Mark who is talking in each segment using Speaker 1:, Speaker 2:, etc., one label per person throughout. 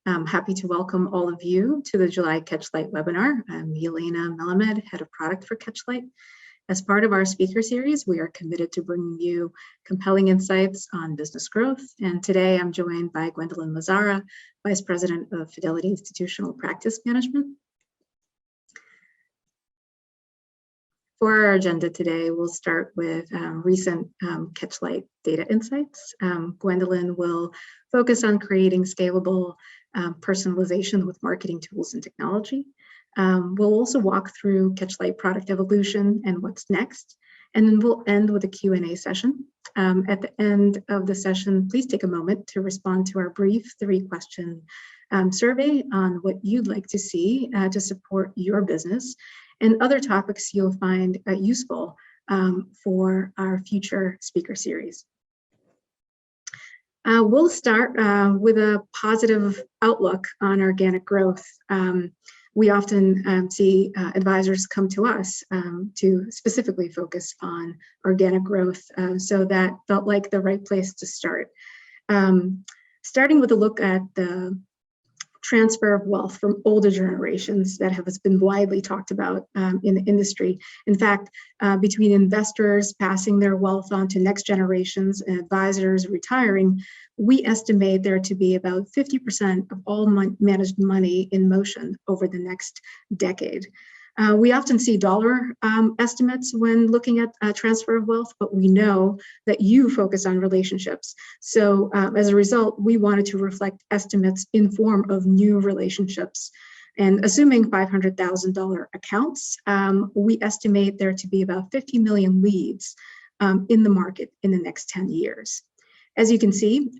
Speaker 1: I'm happy to welcome all of you to the July Catchlight webinar. I'm Yelena Melamed, Head of Product for Catchlight. As part of our speaker series, we are committed to bringing you compelling insights on business growth. And today I'm joined by Gwendaline Mazzara, Vice President of Fidelity Institutional Practice Management. For our agenda today, we'll start with recent Catchlight data insights. Gwendaline will focus on creating scalable personalization with marketing tools and technology. We'll also walk through Catchlight product evolution and what's next, and then we'll end with a Q&A session. At the end of the session, please take a moment to respond to our brief 3-question survey on what you'd like to see to support your business and other topics you'll find useful for our future speaker series. We'll start with a positive outlook on organic growth. We often see advisors come to us to specifically focus on organic growth, so that felt like the right place to start. Starting with a look at the transfer of wealth from older generations that has been widely talked about in the industry. In fact, between investors passing their wealth on to next generations and advisors retiring, we estimate there to be about 50% of all managed money in motion over the next decade. We often see dollar estimates when looking at transfer of wealth, but we know that you focus on relationships. So as a result, we wanted to reflect estimates in form of new relationships. And assuming $500,000 accounts, we estimate there to be about 50 million leads in the market in the next 10 years. As you can see,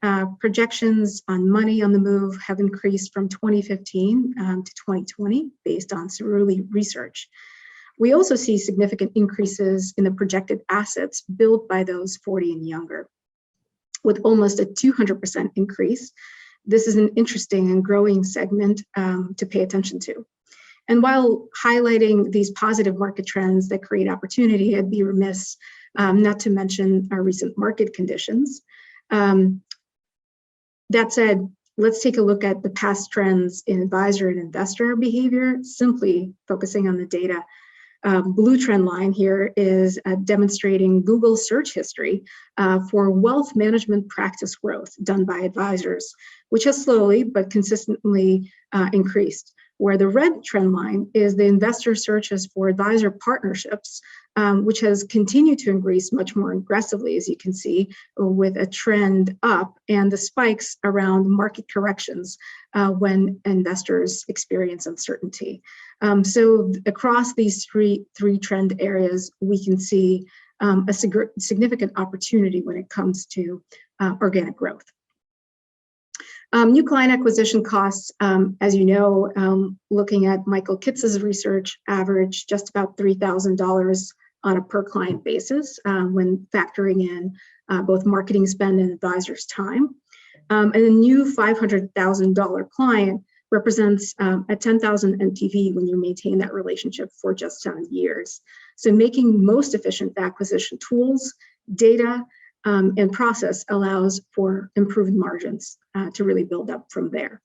Speaker 1: projections on money on the move have increased from 2015 to 2020 based on Cerulli research. We also see significant increases in the projected assets built by those 40 and younger, with almost a 200% increase. This is an interesting and growing segment to pay attention to. And while highlighting these positive market trends that create opportunity, I'd be remiss not to mention our recent market conditions. That said, let's take a look at the past trends in advisor and investor behavior, simply focusing on the data. Blue trend line here is demonstrating Google search history for wealth management practice growth done by advisors, which has slowly but consistently increased. Where the red trend line is the investor searches for advisor partnerships, which has continued to increase much more aggressively, as you can see, with a trend up, and the spikes around market corrections when investors experience uncertainty. So across these three trend areas, we can see a significant opportunity when it comes to organic growth. New client acquisition costs, as you know, looking at Michael Kitz's research, average just about $3,000 on a per client basis when factoring in both marketing spend and advisors' time. And a new $500,000 client represents a 10,000 NPV when you maintain that relationship for just 7 years. So making most efficient acquisition tools, data, and process allows for improved margins to really build up from there.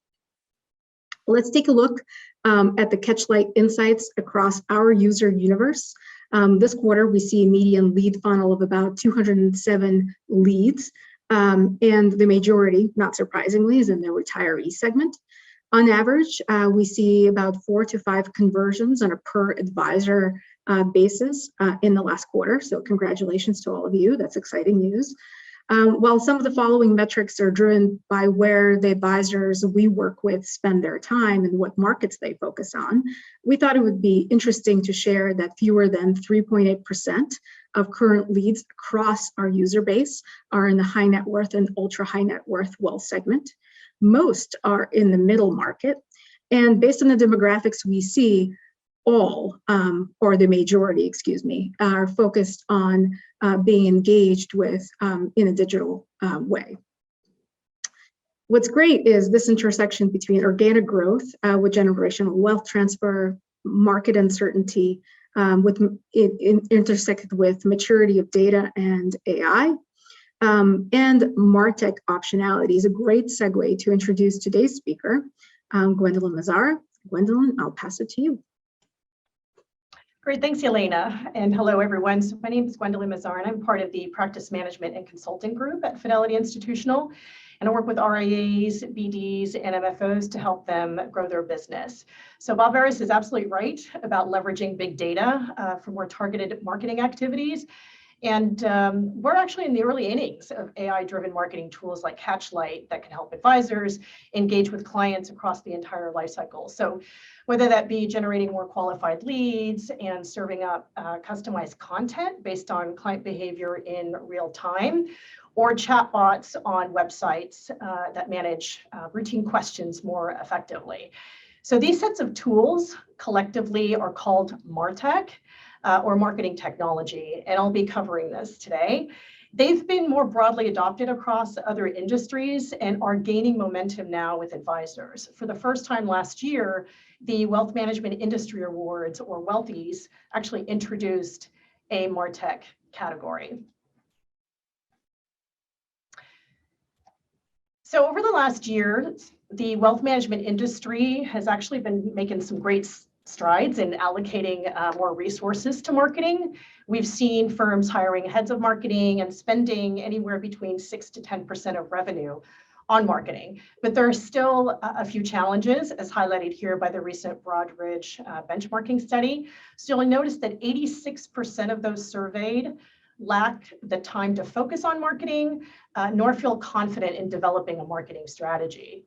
Speaker 1: Let's take a look at the Catchlight insights across our user universe. This quarter, we see a median lead funnel of about 207 leads, and the majority, not surprisingly, is in the retiree segment. On average, we see about 4 to 5 conversions on a per advisor basis in the last quarter. So congratulations to all of you. That's exciting news. While some of the following metrics are driven by where the advisors we work with spend their time and what markets they focus on, we thought it would be interesting to share that fewer than 3.8% of current leads across our user base are in the high net worth and ultra high net worth wealth segment. Most are in the middle market, and based on the demographics we see, all, or the majority, excuse me, are focused on being engaged with in a digital way. What's great is this intersection between organic growth with generational wealth transfer, market uncertainty, intersected with maturity of data and AI. And Martech optionality is a great segue to introduce today's speaker, Gwendaline Mazzara. Gwendaline, I'll pass it to you.
Speaker 2: Great, thanks, Yelena. And hello, everyone. So my name is Gwendaline Mazzara, and I'm part of the Practice Management and Consulting Group at Fidelity Institutional. And I work with RIAs, BDs, and MFOs to help them grow their business. So Bob Harris is absolutely right about leveraging big data for more targeted marketing activities. And we're actually in the early innings of AI-driven marketing tools like Catchlight that can help advisors engage with clients across the entire lifecycle. So whether that be generating more qualified leads and serving up customized content based on client behavior in real time, or chatbots on websites that manage routine questions more effectively. So these sets of tools collectively are called Martech, or marketing technology, and I'll be covering this today. They've been more broadly adopted across other industries and are gaining momentum now with advisors. For the first time last year, the Wealth Management Industry Awards, or Wealthies, actually introduced a Martech category. So over the last year, the wealth management industry has actually been making some great strides in allocating more resources to marketing. We've seen firms hiring heads of marketing and spending anywhere between 6 to 10% of revenue on marketing. But there are still a few challenges, as highlighted here by the recent Broadridge benchmarking study. So you'll notice that 86% of those surveyed lack the time to focus on marketing, nor feel confident in developing a marketing strategy.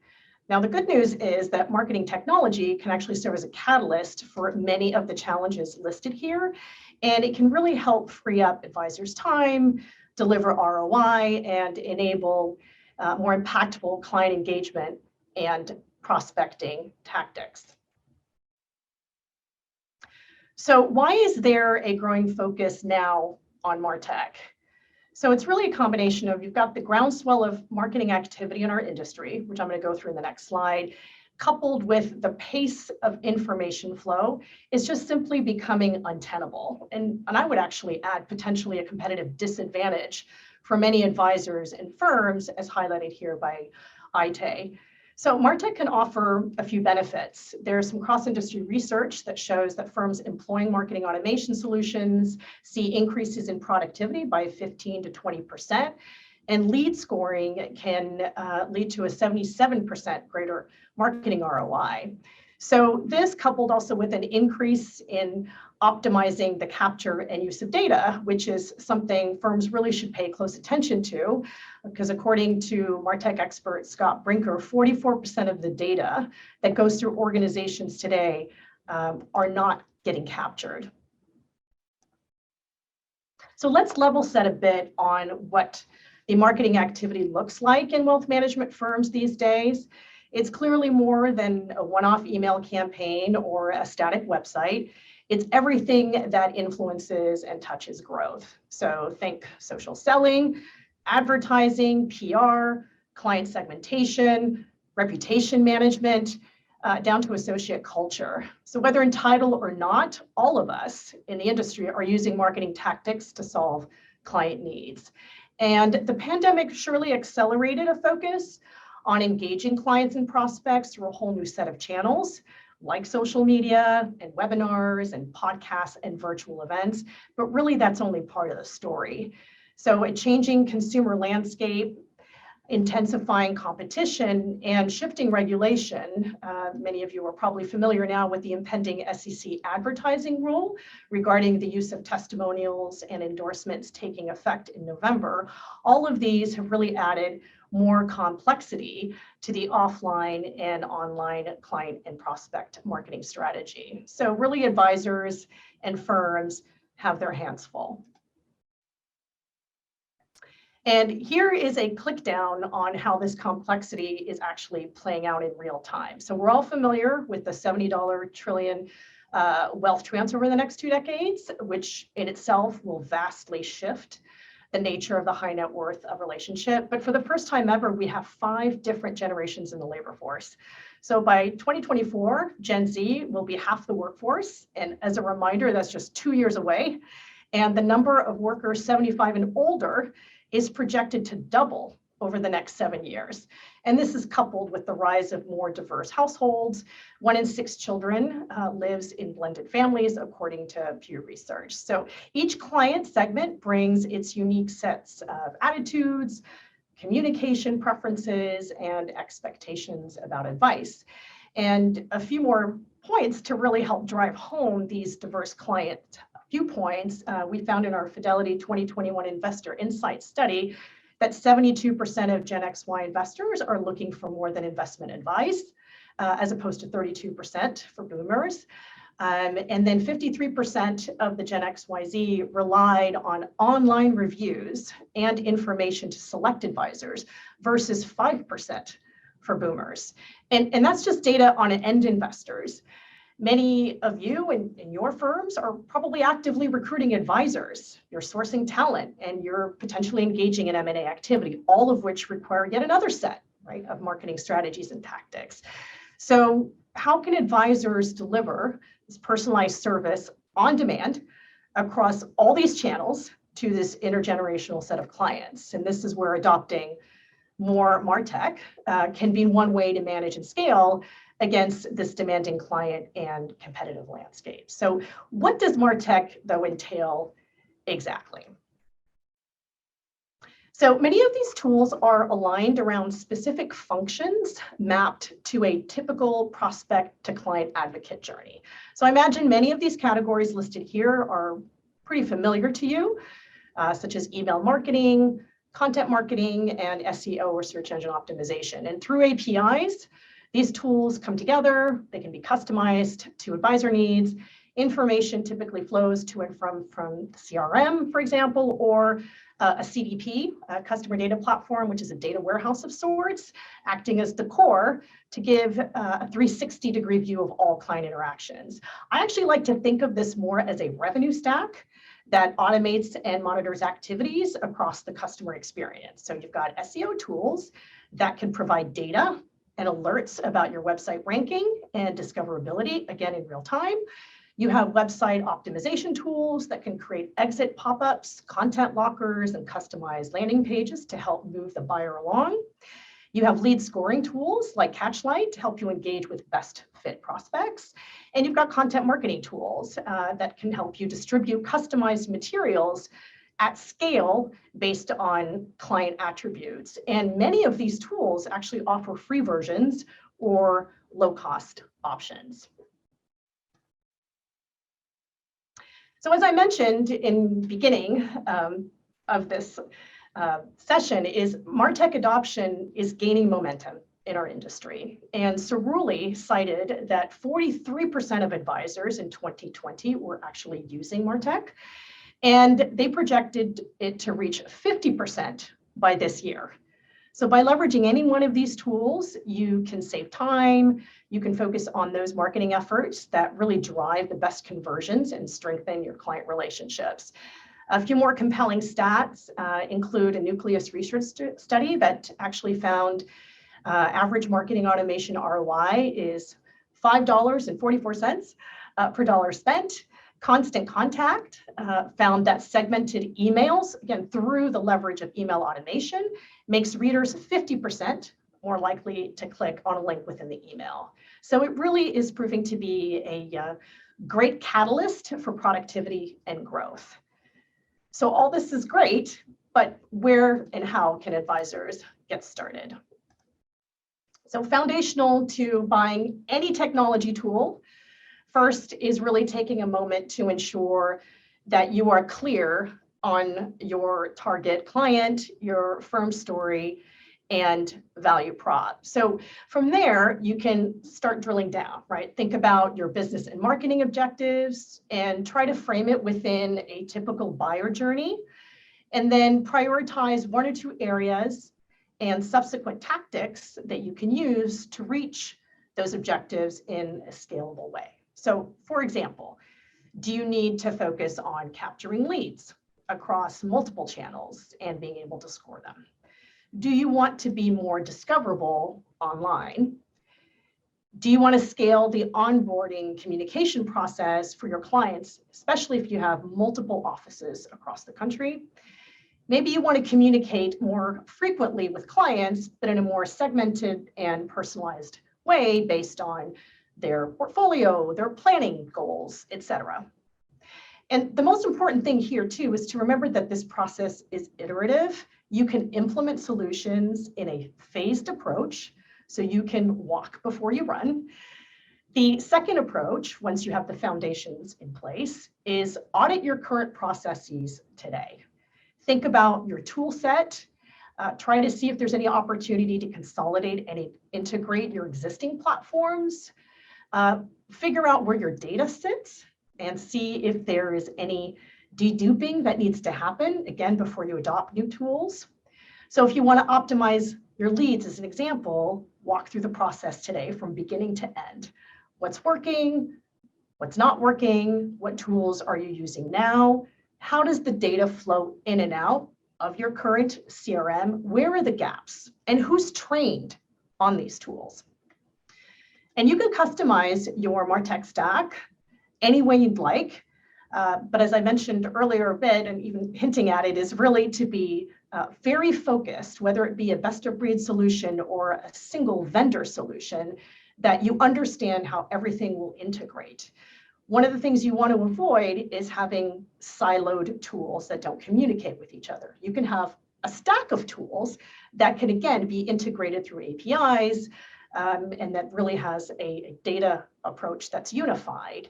Speaker 2: Now, the good news is that marketing technology can actually serve as a catalyst for many of the challenges listed here, and it can really help free up advisors' time, deliver ROI, and enable more impactful client engagement and prospecting tactics. So why is there a growing focus now on Martech? So it's really a combination of, you've got the groundswell of marketing activity in our industry, which I'm going to go through in the next slide, coupled with the pace of information flow is just simply becoming untenable. And I would actually add potentially a competitive disadvantage for many advisors and firms, as highlighted here by IT. So Martech can offer a few benefits. There's some cross-industry research that shows that firms employing marketing automation solutions see increases in productivity by 15 to 20%, and lead scoring can lead to a 77% greater marketing ROI. So this, coupled also with an increase in optimizing the capture and use of data, which is something firms really should pay close attention to, because according to Martech expert Scott Brinker, 44% of the data that goes through organizations today are not getting captured. So let's level set a bit on what the marketing activity looks like in wealth management firms these days. It's clearly more than a one-off email campaign or a static website. It's everything that influences and touches growth. So think social selling, advertising, PR, client segmentation, reputation management, down to associate culture. So whether entitled or not, all of us in the industry are using marketing tactics to solve client needs. And the pandemic surely accelerated a focus on engaging clients and prospects through a whole new set of channels, like social media and webinars and podcasts and virtual events, but really that's only part of the story. So a changing consumer landscape, intensifying competition, and shifting regulation. Many of you are probably familiar now with the impending SEC advertising rule regarding the use of testimonials and endorsements taking effect in November. All of these have really added more complexity to the offline and online client and prospect marketing strategy. So really advisors and firms have their hands full. And here is a click down on how this complexity is actually playing out in real time. So we're all familiar with the $70 trillion wealth transfer over the next 2 decades, which in itself will vastly shift the nature of the high net worth of relationship. But for the first time ever, we have 5 different generations in the labor force. So by 2024, Gen Z will be half the workforce. And as a reminder, that's just 2 years away. And the number of workers 75 and older is projected to double over the next 7 years. And this is coupled with the rise of more diverse households. 1 in 6 children lives in blended families, according to Pew Research. So each client segment brings its unique sets of attitudes, communication preferences, and expectations about advice. And a few more points to really help drive home these diverse client viewpoints. We found in our Fidelity 2021 Investor Insight study that 72% of Gen XY investors are looking for more than investment advice, as opposed to 32% for boomers. And then 53% of the Gen XYZ relied on online reviews and information to select advisors versus 5% for boomers. And that's just data on end investors. Many of you in your firms are probably actively recruiting advisors. You're sourcing talent and you're potentially engaging in M&A activity, all of which require yet another set, right, of marketing strategies and tactics. So how can advisors deliver this personalized service on demand across all these channels to this intergenerational set of clients? And this is where adopting more Martech can be one way to manage and scale against this demanding client and competitive landscape. So what does Martech, though, entail exactly? So many of these tools are aligned around specific functions mapped to a typical prospect to client advocate journey. So I imagine many of these categories listed here are pretty familiar to you, such as email marketing, content marketing, and SEO or search engine optimization. And through APIs, these tools come together. They can be customized to advisor needs. Information typically flows to and from the CRM, for example, or a CDP, a customer data platform, which is a data warehouse of sorts, acting as the core to give a 360-degree view of all client interactions. I actually like to think of this more as a revenue stack that automates and monitors activities across the customer experience. So you've got SEO tools that can provide data and alerts about your website ranking and discoverability, again, in real time. You have website optimization tools that can create exit pop-ups, content lockers, and customized landing pages to help move the buyer along. You have lead scoring tools like Catchlight to help you engage with best fit prospects. And you've got content marketing tools that can help you distribute customized materials at scale based on client attributes. And many of these tools actually offer free versions or low-cost options. So as I mentioned in the beginning of this session, is Martech adoption is gaining momentum in our industry. And Cerulli cited that 43% of advisors in 2020 were actually using Martech. And they projected it to reach 50% by this year. So by leveraging any one of these tools, you can save time, you can focus on those marketing efforts that really drive the best conversions and strengthen your client relationships. A few more compelling stats include a Nucleus research study that actually found average marketing automation ROI is $5.44 per dollar spent. Constant Contact found that segmented emails, again, through the leverage of email automation, makes readers 50% more likely to click on a link within the email. So it really is proving to be a great catalyst for productivity and growth. So all this is great, but where and how can advisors get started? So foundational to buying any technology tool, first is really taking a moment to ensure that you are clear on your target client, your firm story, and value prop. So from there, you can start drilling down, right? Think about your business and marketing objectives and try to frame it within a typical buyer journey. And then prioritize 1 or 2 areas and subsequent tactics that you can use to reach those objectives in a scalable way. So for example, do you need to focus on capturing leads across multiple channels and being able to score them? Do you want to be more discoverable online? Do you want to scale the onboarding communication process for your clients, especially if you have multiple offices across the country? Maybe you want to communicate more frequently with clients, but in a more segmented and personalized way based on their portfolio, their planning goals, etc. And the most important thing here too is to remember that this process is iterative. You can implement solutions in a phased approach, so you can walk before you run. The second approach, once you have the foundations in place, is audit your current processes today. Think about your tool set, try to see if there's any opportunity to consolidate and integrate your existing platforms, figure out where your data sits and see if there is any deduping that needs to happen, again, before you adopt new tools. So if you want to optimize your leads, as an example, walk through the process today from beginning to end. What's working? What's not working? What tools are you using now? How does the data flow in and out of your current CRM? Where are the gaps? And who's trained on these tools? And you can customize your Martech stack any way you'd like. But as I mentioned earlier a bit, and even hinting at it, is really to be very focused, whether it be a best of breed solution or a single vendor solution, that you understand how everything will integrate. One of the things you want to avoid is having siloed tools that don't communicate with each other. You can have a stack of tools that can, again, be integrated through APIs, and that really has a data approach that's unified.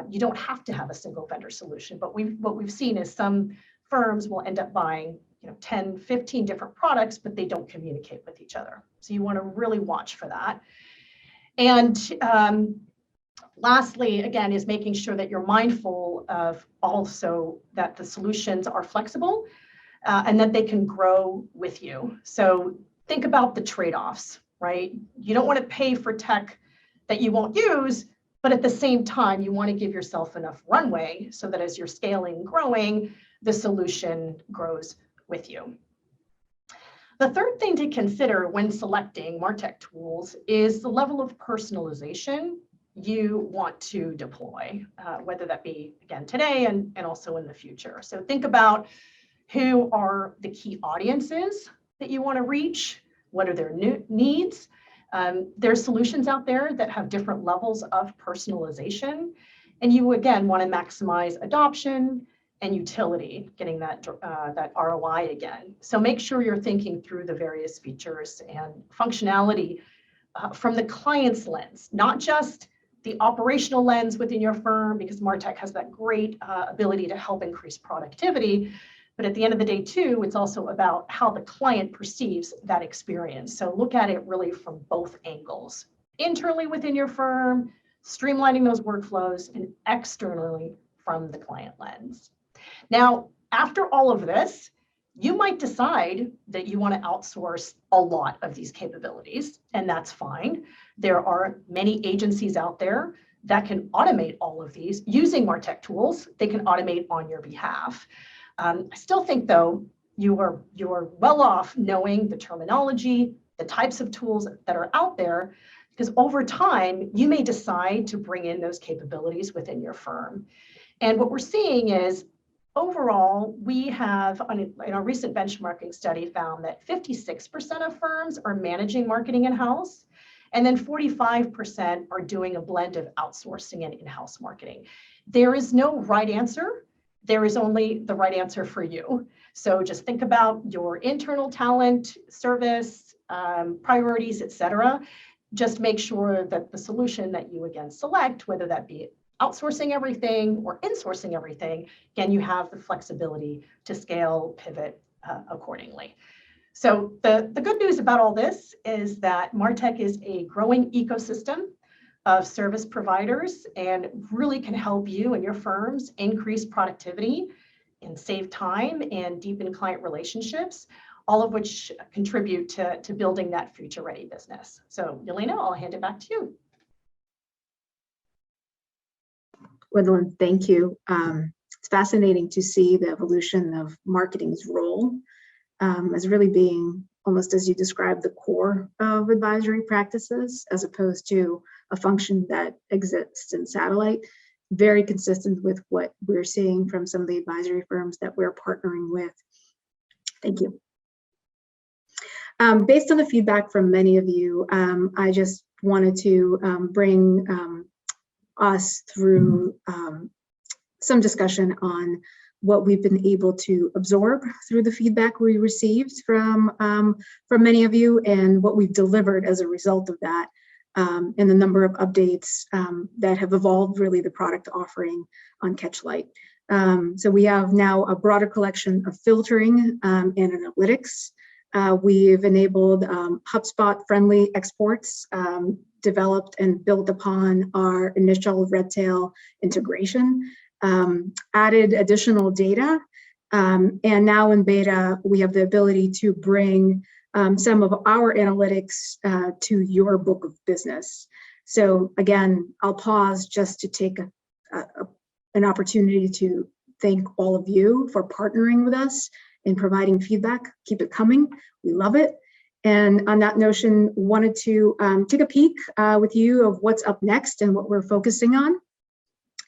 Speaker 2: You don't have to have a single vendor solution, but what we've seen is some firms will end up buying 10, 15 different products, but they don't communicate with each other. So you want to really watch for that. And lastly, again, is making sure that you're mindful of also that the solutions are flexible and that they can grow with you. So think about the trade-offs, right? You don't want to pay for tech that you won't use, but at the same time, you want to give yourself enough runway so that as you're scaling and growing, the solution grows with you. The third thing to consider when selecting Martech tools is the level of personalization you want to deploy, whether that be, again, today and also in the future. So think about who are the key audiences that you want to reach, what are their needs. There's solutions out there that have different levels of personalization, and you, again, want to maximize adoption and utility, getting that ROI again. So make sure you're thinking through the various features and functionality from the client's lens, not just the operational lens within your firm, because Martech has that great ability to help increase productivity. But at the end of the day, too, it's also about how the client perceives that experience. So look at it really from both angles. Internally within your firm, streamlining those workflows, and externally from the client lens. Now, after all of this, you might decide that you want to outsource a lot of these capabilities, and that's fine. There are many agencies out there that can automate all of these using Martech tools. They can automate on your behalf. I still think, though, you're well off knowing the terminology, the types of tools that are out there, because over time, you may decide to bring in those capabilities within your firm. And what we're seeing is, overall, we have, in a recent benchmarking study, found that 56% of firms are managing marketing in-house, and then 45% are doing a blend of outsourcing and in-house marketing. There is no right answer. There is only the right answer for you. So just think about your internal talent, service, priorities, et cetera. Just make sure that the solution that you, again, select, whether that be outsourcing everything or insourcing everything, again, you have the flexibility to scale, pivot accordingly. So the good news about all this is that Martech is a growing ecosystem of service providers and really can help you and your firms increase productivity and save time and deepen client relationships, all of which contribute to building that future-ready business. So, Yelena, I'll hand it back to you.
Speaker 1: Gwendaline, thank you. It's fascinating to see the evolution of marketing's role as really being almost, as you described, the core of advisory practices, as opposed to a function that exists in satellite. Very consistent with what we're seeing from some of the advisory firms that we're partnering with. Thank you. Based on the feedback from many of you, I just wanted to bring us through some discussion on what we've been able to absorb through the feedback we received from many of you, and what we've delivered as a result of that, and the number of updates that have evolved really the product offering on Catchlight. So we have now a broader collection of filtering and analytics. We've enabled HubSpot-friendly exports, developed and built upon our initial Redtail integration, added additional data, and now in beta, we have the ability to bring some of our analytics to your book of business. So again, I'll pause just to take an opportunity to thank all of you for partnering with us in providing feedback. Keep it coming. We love it. And on that notion, wanted to take a peek with you of what's up next and what we're focusing on.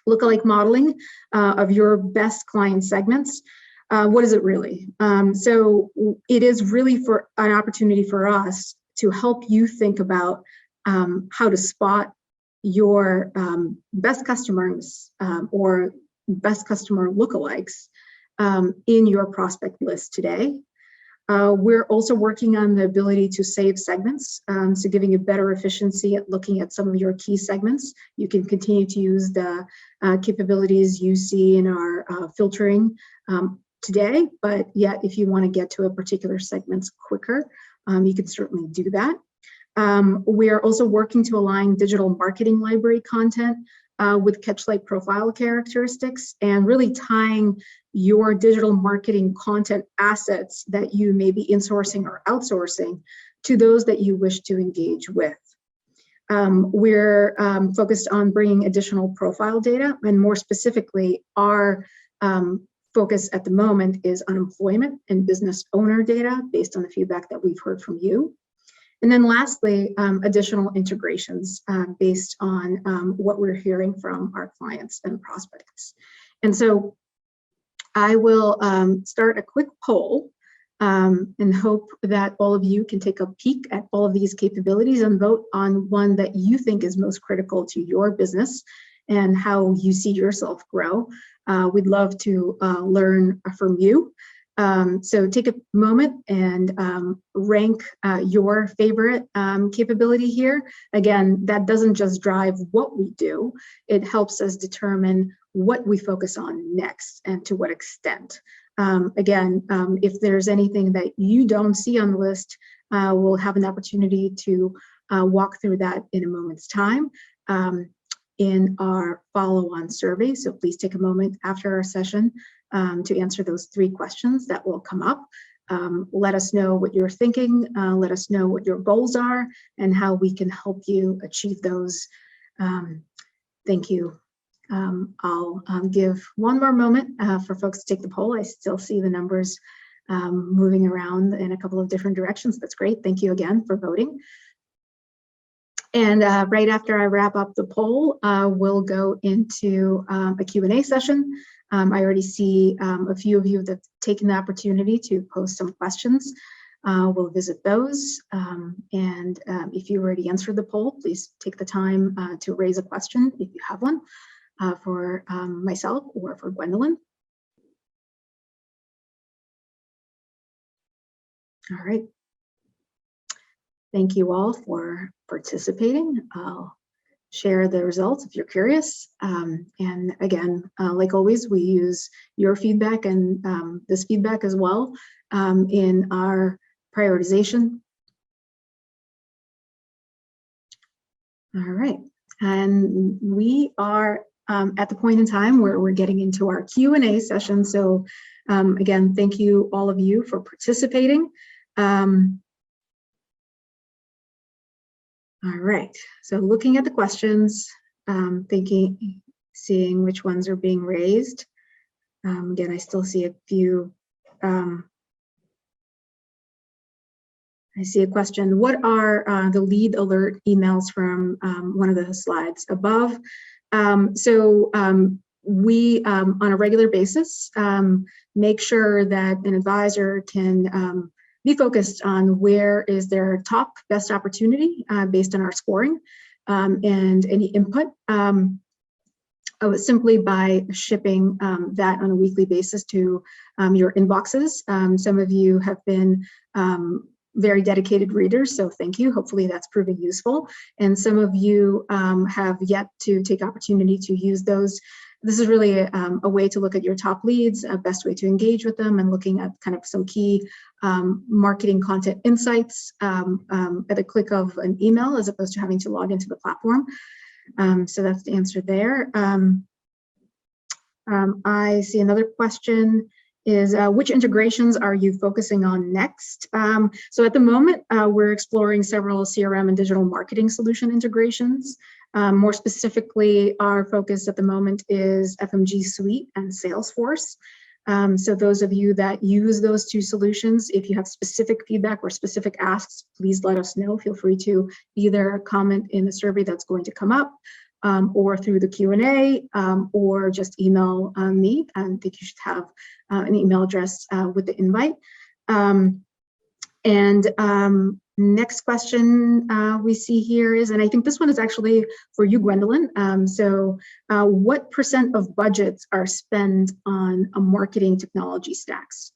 Speaker 1: Lookalike modeling of your best client segments. What is it really? So it is really for an opportunity for us to help you think about how to spot your best customers or best customer lookalikes in your prospect list today. We're also working on the ability to save segments, so giving you better efficiency at looking at some of your key segments. You can continue to use the capabilities you see in our filtering today, but yet if you want to get to a particular segments quicker, you can certainly do that. We are also working to align digital marketing library content with Catchlight profile characteristics, and really tying your digital marketing content assets that you may be insourcing or outsourcing to those that you wish to engage with. We're focused on bringing additional profile data, and more specifically, our focus at the moment is on employment and business owner data based on the feedback that we've heard from you. And then lastly, additional integrations based on what we're hearing from our clients and prospects. And so I will start a quick poll and hope that all of you can take a peek at all of these capabilities and vote on one that you think is most critical to your business and how you see yourself grow. We'd love to learn from you. So take a moment and rank your favorite capability here. Again, that doesn't just drive what we do, it helps us determine what we focus on next and to what extent. Again, if there's anything that you don't see on the list, we'll have an opportunity to walk through that in a moment's time in our follow-on survey. So please take a moment after our session to answer those 3 questions that will come up. Let us know what you're thinking, let us know what your goals are and how we can help you achieve those. Thank you. I'll give one more moment for folks to take the poll. I still see the numbers moving around in a couple of different directions. That's great. Thank you again for voting. And right after I wrap up the poll, we'll go into a Q&A session. I already see a few of you that have taken the opportunity to post some questions. We'll visit those. And if you already answered the poll, please take the time to raise a question if you have one for myself or for Gwendaline. All right. Thank you all for participating. I'll share the results if you're curious. And again, like always, we use your feedback and this feedback as well in our prioritization. All right, and we are at the point in time where we're getting into our Q&A session. So again, thank you all of you for participating. All right, so looking at the questions, seeing which ones are being raised. Again, I still see a few. I see a question. What are the lead alert emails from one of the slides above? We, on a regular basis, make sure that an advisor can be focused on where is their top best opportunity based on our scoring and any input. Simply by shipping that on a weekly basis to your inboxes. Some of you have been very dedicated readers, so thank you. Hopefully that's proving useful. And some of you have yet to take opportunity to use those. This is really a way to look at your top leads, a best way to engage with them, and looking at kind of some key marketing content insights at a click of an email, as opposed to having to log into the platform. So that's the answer there. I see another question is, which integrations are you focusing on next? So at the moment, we're exploring several CRM and digital marketing solution integrations. More specifically, our focus at the moment is FMG Suite and Salesforce. So those of you that use those two solutions, if you have specific feedback or specific asks, please let us know. Feel free to either comment in the survey that's going to come up, or through the Q&A, or just email me. I think you should have an email address with the invite. Next question we see here is, and I think this one is actually for you, Gwendaline. What % of budgets are spent on a marketing technology stacks?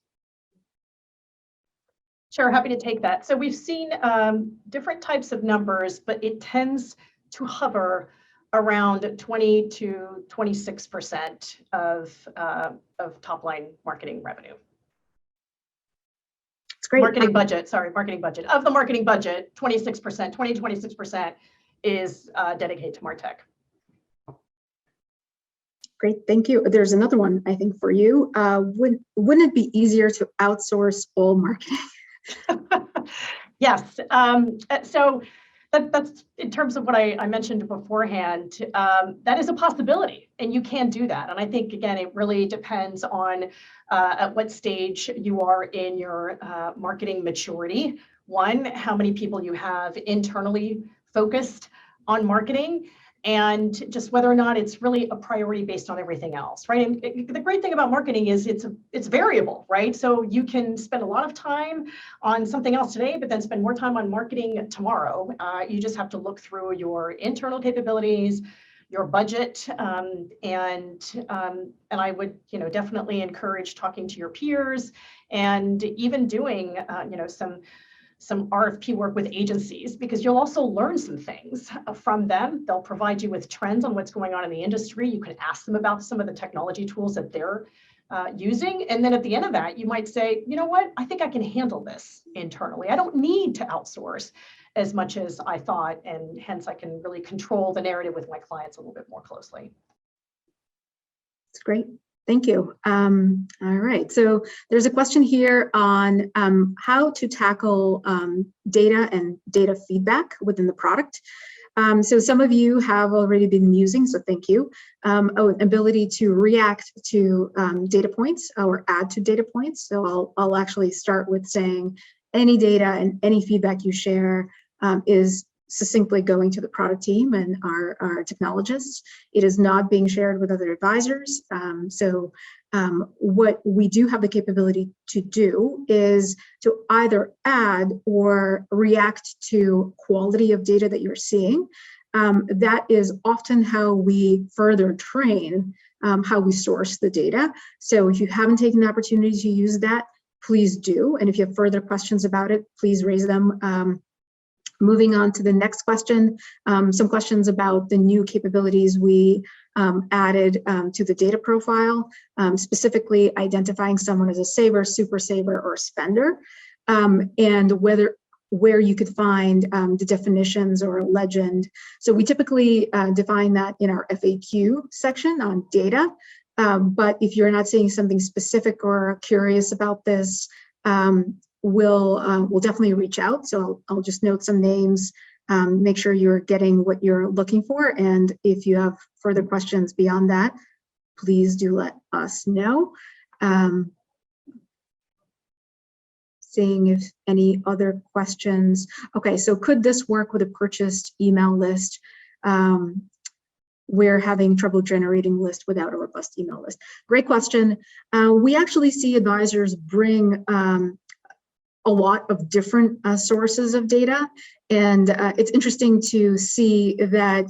Speaker 2: Sure, happy to take that. So we've seen different types of numbers, but it tends to hover around 20 to 26% of top line marketing revenue.
Speaker 1: It's great.
Speaker 2: Marketing budget of the marketing budget, 26%, 20 to 26% is dedicated to Martech.
Speaker 1: Great, thank you. There's another one, I think, for you. Wouldn't it be easier to outsource all marketing?
Speaker 2: Yes. So that's in terms of what I mentioned beforehand. That is a possibility, and you can do that. And I think, again, it really depends on at what stage you are in your marketing maturity. One, how many people you have internally focused on marketing, and just whether or not it's really a priority based on everything else, right? And the great thing about marketing is it's variable, right? So you can spend a lot of time on something else today, but then spend more time on marketing tomorrow. You just have to look through your internal capabilities, your budget, and I would, definitely encourage talking to your peers and even doing, some RFP work with agencies, because you'll also learn some things from them. They'll provide you with trends on what's going on in the industry. You can ask them about some of the technology tools that they're using. And then at the end of that, you might say, you know what, I think I can handle this internally. I don't need to outsource as much as I thought, and hence I can really control the narrative with my clients a little bit more closely.
Speaker 1: That's great. Thank you. All right, so there's a question here on how to tackle data and data feedback within the product. So some of you have already been using, so thank you, ability to react to data points or add to data points. So I'll actually start with saying any data and any feedback you share is succinctly going to the product team and our technologists. It is not being shared with other advisors. What we do have the capability to do is to either add or react to quality of data that you're seeing. That is often how we further train how we source the data. So if you haven't taken the opportunity to use that, please do. And if you have further questions about it, please raise them. Moving on to the next question, some questions about the new capabilities we added to the data profile, specifically identifying someone as a saver, super saver, or spender, and where you could find the definitions or a legend. So we typically define that in our FAQ section on data, but if you're not seeing something specific or curious about this, we'll definitely reach out. So I'll just note some names, make sure you're getting what you're looking for. And if you have further questions beyond that, please do let us know. Seeing if any other questions. Okay, so could this work with a purchased email list? we're having trouble generating lists without a robust email list? Great question. We actually see advisors bring a lot of different sources of data, and it's interesting to see that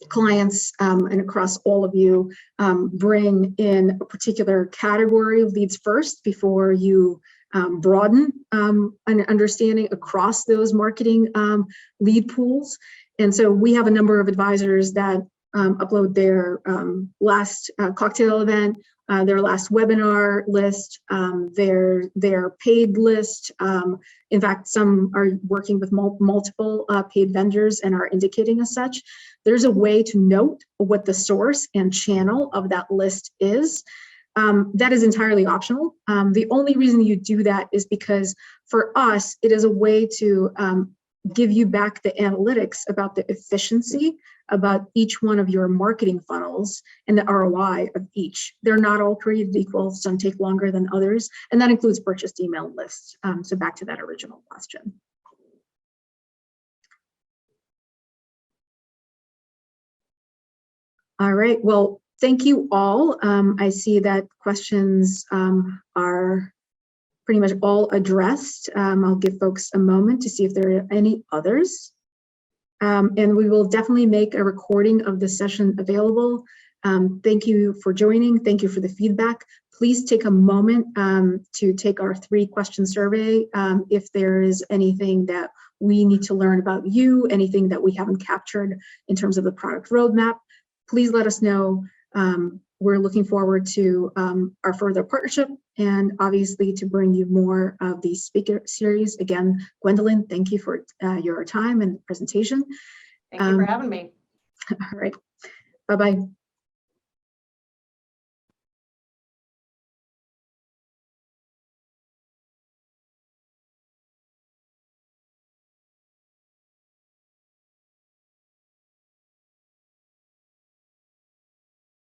Speaker 1: clients and across all of you bring in a particular category of leads first before you broaden an understanding across those marketing lead pools. And so we have a number of advisors that upload their last cocktail event, their last webinar list, their paid list. In fact, some are working with multiple paid vendors and are indicating as such. There's a way to note what the source and channel of that list is. That is entirely optional. The only reason you do that is because for us, it is a way to give you back the analytics about the efficiency about each one of your marketing funnels and the ROI of each. They're not all created equal. Some take longer than others, and that includes purchased email lists. So back to that original question. All right, well, thank you all. I see that questions are pretty much all addressed. I'll give folks a moment to see if there are any others. And we will definitely make a recording of the session available. Thank you for joining. Thank you for the feedback. Please take a moment to take our 3-question survey. If there is anything that we need to learn about you, anything that we haven't captured in terms of the product roadmap, please let us know. We're looking forward to our further partnership and obviously to bring you more of these speaker series. Again, Gwendaline, thank you for your time and presentation.
Speaker 2: Thank you for having me.
Speaker 1: All right, bye-bye.